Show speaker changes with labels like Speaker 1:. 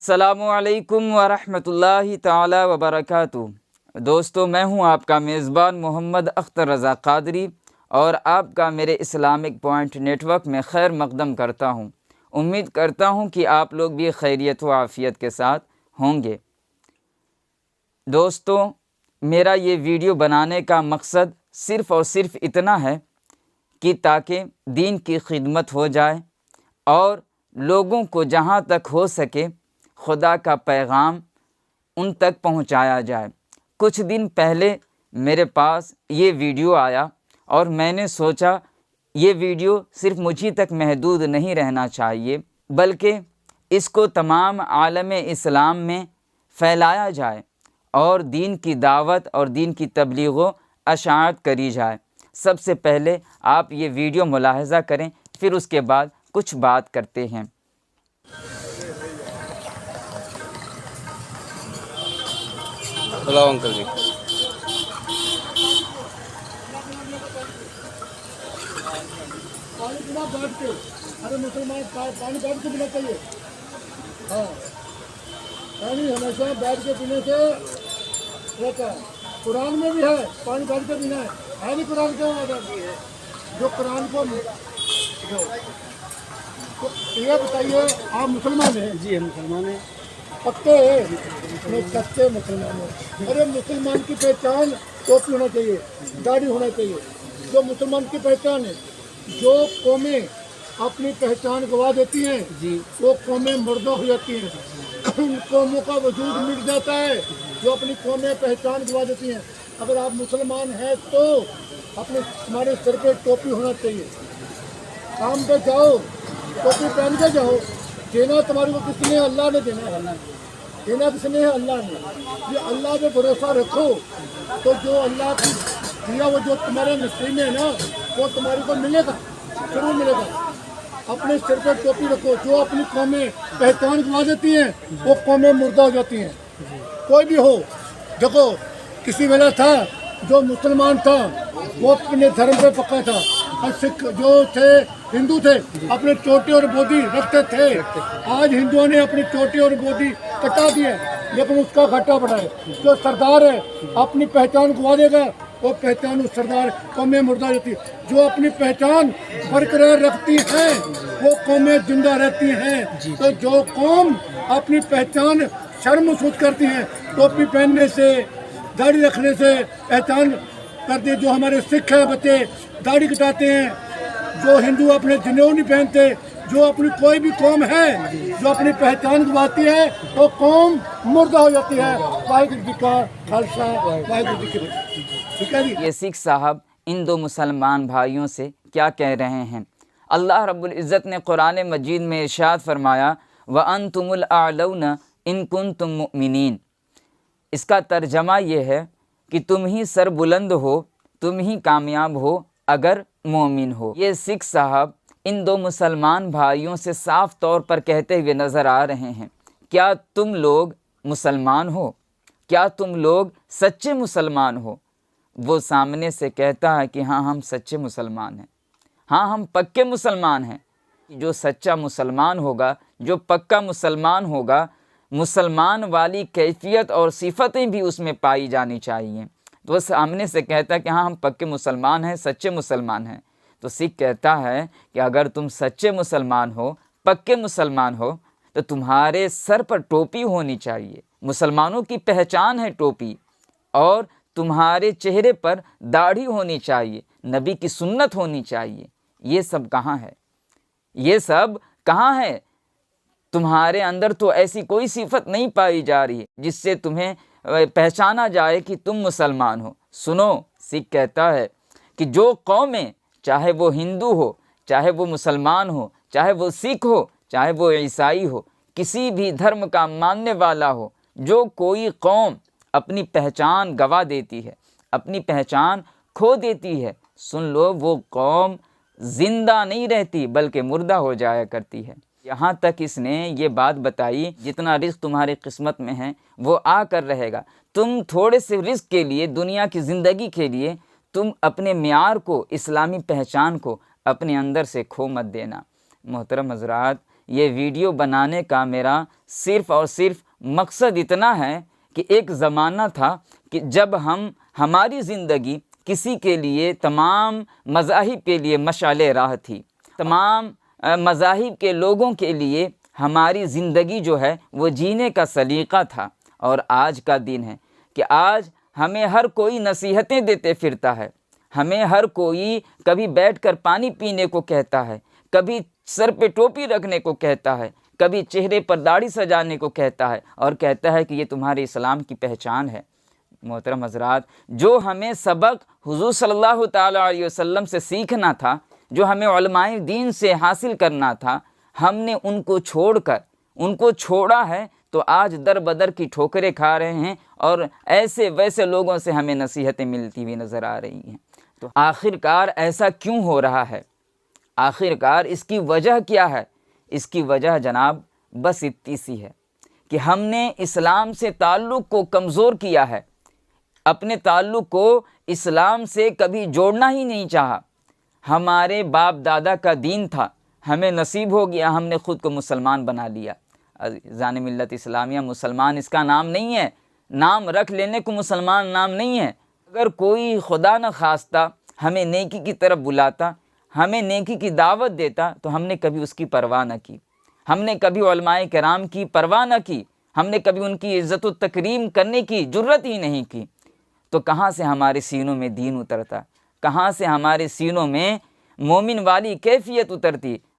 Speaker 1: अस्सलामुअलैकुम वरहमतुल्लाहि ताला वबरकातुहू। दोस्तों, मैं हूं आपका मेज़बान मोहम्मद अख्तर रज़ा क़ादरी और आपका मेरे इस्लामिक पॉइंट नेटवर्क में खैर मक़दम करता हूं। उम्मीद करता हूं कि आप लोग भी खैरियत व आफ़ियत के साथ होंगे। दोस्तों, मेरा ये वीडियो बनाने का मकसद सिर्फ़ और सिर्फ इतना है कि ताकि दीन की खिदमत हो जाए और लोगों को जहां तक हो सके खुदा का पैगाम उन तक पहुंचाया जाए। कुछ दिन पहले मेरे पास ये वीडियो आया और मैंने सोचा ये वीडियो सिर्फ मुझी तक महदूद नहीं रहना चाहिए, बल्कि इसको तमाम आलम इस्लाम में फैलाया जाए और दीन की दावत और दीन की तबलीग व अशाअत करी जाए। सबसे पहले आप ये वीडियो मुलाहज़ा करें, फिर उसके बाद कुछ बात करते हैं।
Speaker 2: हेलो अंकल जी।
Speaker 3: पानी पीना बैठ के, अरे मुसलमान पानी बैठ के पीना चाहिए। हाँ, पानी हमेशा बैठ के पीने से रहता है। कुरान में भी है पानी बैठ के पीना है नहीं? कुरान के जो कुरान को तो ये बताइए, आप मुसलमान हैं?
Speaker 2: जी हम मुसलमान हैं।
Speaker 3: पक्के नहीं, कच्चे मुसलमान हैं। अरे मुसलमान की पहचान टोपी होना चाहिए, दाढ़ी होना चाहिए। जो मुसलमान की पहचान है, जो कौमें अपनी पहचान गवा देती हैं
Speaker 2: जी,
Speaker 3: वो कौमें मुर्दा हो जाती हैं। उन कौमों का वजूद मिट जाता है जो अपनी कौमें पहचान गवा देती हैं। अगर आप मुसलमान हैं तो अपने तुम्हारे सिर पे टोपी होना चाहिए। काम पे जाओ, टोपी पहन के जाओ। देना तुम्हारे को किसने? अल्लाह ने देना है। देना किसने है? अल्लाह ने। ये अल्लाह पे भरोसा रखो तो जो अल्लाह की दिया वो जो तुम्हारे नसीब में है ना, वो तुम्हारे को मिलेगा, जरूर मिलेगा। अपने सिर पर टोपी रखो। जो अपनी कौमें पहचान गवा देती हैं वो कौमें मुर्दा हो जाती हैं। कोई भी हो, देखो किसी वेला था जो मुसलमान था वो अपने धर्म पे पक्का था, और सिख जो थे हिंदू थे अपने चोटी और बोधी रखते थे। आज हिंदुओं ने अपनी चोटी और बोधी कटा दी है, लेकिन उसका घाटा बढ़ा है। जो सरदार है अपनी पहचान गवा देगा, वो पहचान उस सरदार कौमें मुर्दा रहती है। जो अपनी पहचान बरकरार रखती हैं वो कौमें जिंदा रहती हैं। तो जो कौम अपनी पहचान शर्म महसूस करती हैं टोपी पहनने से, दाढ़ी रखने से पहचान करते, जो हमारे सिख हैं बच्चे दाढ़ी कटाते हैं, जो हिंदू अपने जनेऊ नहीं पहनते, जो अपनी कोई भी कौम है जो अपनी पहचान गवाती है वो कौम मुर्दा हो जाती है। वाहिगुरू जी का खालसा, वाहिगुरू जी की फतेह। ठीक है जी।
Speaker 1: ये सिख साहब इन दो मुसलमान भाइयों से क्या कह रहे हैं? अल्लाह रब्बुल इज़्ज़त ने कुरान मजीद में इरशाद फरमाया, व अंतुमुल आलौना इन कुंतुम मुमिनीन। इसका तर्जमा ये है कि तुम ही सर बुलंद हो, तुम ही कामयाब हो अगर मोमिन हो। ये सिख साहब इन दो मुसलमान भाइयों से साफ तौर पर कहते हुए नज़र आ रहे हैं, क्या तुम लोग मुसलमान हो? क्या तुम लोग सच्चे मुसलमान हो? वो सामने से कहता है कि हाँ, हम सच्चे मुसलमान हैं, हाँ हम पक्के मुसलमान हैं। जो सच्चा मुसलमान होगा, जो पक्का मुसलमान होगा, मुसलमान वाली कैफियत और सिफतें भी उसमें पाई जानी चाहिए। तो वो सामने से कहता है कि हाँ हम पक्के मुसलमान हैं, सच्चे मुसलमान हैं। तो सिख कहता है कि अगर तुम सच्चे मुसलमान हो, पक्के मुसलमान हो, तो तुम्हारे सर पर टोपी होनी चाहिए। मुसलमानों की पहचान है टोपी, और तुम्हारे चेहरे पर दाढ़ी होनी चाहिए, नबी की सुन्नत होनी चाहिए। ये सब कहाँ है? ये सब कहाँ है? तुम्हारे अंदर तो ऐसी कोई सिफत नहीं पाई जा रही है जिससे तुम्हें पहचाना जाए कि तुम मुसलमान हो। सुनो, सिख कहता है कि जो कौमें, चाहे वो हिंदू हो, चाहे वो मुसलमान हो, चाहे वो सिख हो, चाहे वो ईसाई हो, किसी भी धर्म का मानने वाला हो, जो कोई कौम अपनी पहचान गवा देती है, अपनी पहचान खो देती है, सुन लो वो कौम जिंदा नहीं रहती बल्कि मुर्दा हो जाया करती है। यहाँ तक इसने ये बात बताई, जितना रिस्क तुम्हारी किस्मत में है वो आकर रहेगा। तुम थोड़े से रिस्क के लिए, दुनिया की ज़िंदगी के लिए, तुम अपने मियार को, इस्लामी पहचान को अपने अंदर से खो मत देना। मोहतरम हज़रात, یہ ویڈیو بنانے کا میرا صرف اور صرف مقصد اتنا ہے کہ ایک زمانہ تھا کہ جب ہماری زندگی کسی کے لیے تمام مذاہب کے لیے مشعل راہ تھی، تمام مذاہب کے لوگوں کے لیے ہماری زندگی جو ہے وہ جینے کا سلیقہ تھا، اور آج کا دن ہے کہ آج ہمیں ہر کوئی نصیحتیں دیتے پھرتا ہے، ہمیں ہر کوئی کبھی بیٹھ کر پانی پینے کو کہتا ہے، کبھی سر پہ ٹوپی رکھنے کو کہتا ہے، کبھی چہرے پر داڑھی سجانے کو کہتا ہے، اور کہتا ہے کہ یہ تمہارے اسلام کی پہچان ہے۔ محترم حضرات، جو ہمیں سبق حضور صلی اللہ تعالیٰ علیہ وسلم سے سیکھنا تھا، جو ہمیں علماء دین سے حاصل کرنا تھا، ہم نے ان کو چھوڑ کر ان کو چھوڑا ہے، تو آج در بدر کی ٹھوکریں کھا رہے ہیں، اور ایسے ویسے لوگوں سے ہمیں نصیحتیں ملتی ہوئی نظر آ رہی ہیں۔ تو آخرکار ایسا کیوں ہو رہا ہے؟ آخرکار اس کی وجہ کیا ہے؟ اس کی وجہ جناب بس اتنی سی ہے کہ ہم نے اسلام سے تعلق کو کمزور کیا ہے، اپنے تعلق کو اسلام سے کبھی جوڑنا ہی نہیں چاہا۔ ہمارے باپ دادا کا دین تھا، ہمیں نصیب ہو گیا، ہم نے خود کو مسلمان بنا لیا۔ عزیزان ملت اسلامیہ، مسلمان اس کا نام نہیں ہے، نام رکھ لینے کو مسلمان نام نہیں ہے۔ اگر کوئی خدا نہ خواستہ ہمیں نیکی کی طرف بلاتا، ہمیں نیکی کی دعوت دیتا، تو ہم نے کبھی اس کی پرواہ نہ کی، ہم نے کبھی علماء کرام کی پرواہ نہ کی، ہم نے کبھی ان کی عزت و تکریم کرنے کی جرت ہی نہیں کی، تو کہاں سے ہمارے سینوں میں دین اترتا؟ کہاں سے ہمارے سینوں میں مومن والی کیفیت اترتی؟